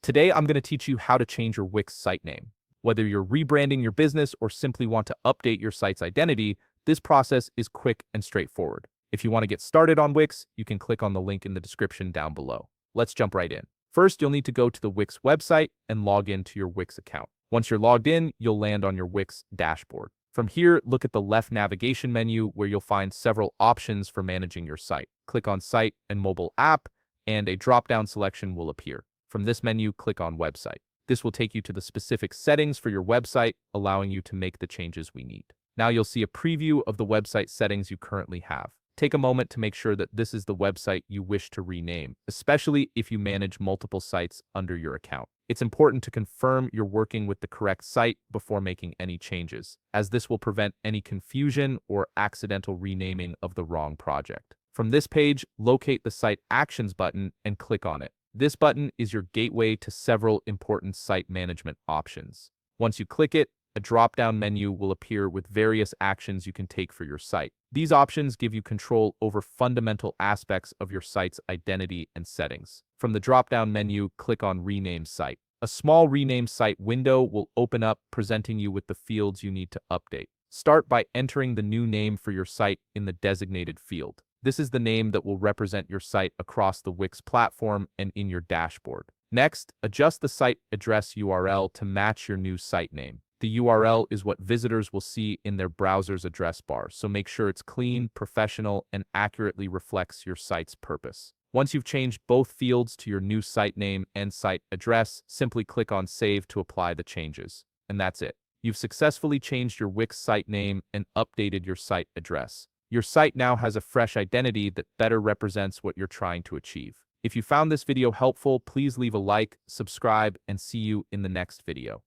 Today, I'm going to teach you how to change your Wix site name. Whether you're rebranding your business or simply want to update your site's identity, this process is quick and straightforward. If you want to get started on Wix, you can click on the link in the description down below. Let's jump right in. First, you'll need to go to the Wix website and log into your Wix account. Once you're logged in, you'll land on your Wix dashboard. From here, look at the left navigation menu where you'll find several options for managing your site. Click on Site and Mobile App, and a drop-down selection will appear. From this menu, click on Website. This will take you to the specific settings for your website, allowing you to make the changes we need. Now you'll see a preview of the website settings you currently have. Take a moment to make sure that this is the website you wish to rename, especially if you manage multiple sites under your account. It's important to confirm you're working with the correct site before making any changes, as this will prevent any confusion or accidental renaming of the wrong project. From this page, locate the Site Actions button and click on it. This button is your gateway to several important site management options. Once you click it, a drop-down menu will appear with various actions you can take for your site. These options give you control over fundamental aspects of your site's identity and settings. From the drop-down menu, click on Rename Site. A small Rename Site window will open up, presenting you with the fields you need to update. Start by entering the new name for your site in the designated field. This is the name that will represent your site across the Wix platform and in your dashboard. Next, adjust the site address URL to match your new site name. The URL is what visitors will see in their browser's address bar, so make sure it's clean, professional, and accurately reflects your site's purpose. Once you've changed both fields to your new site name and site address, simply click on Save to apply the changes. And that's it. You've successfully changed your Wix site name and updated your site address. Your site now has a fresh identity that better represents what you're trying to achieve. If you found this video helpful, please leave a like, subscribe, and see you in the next video.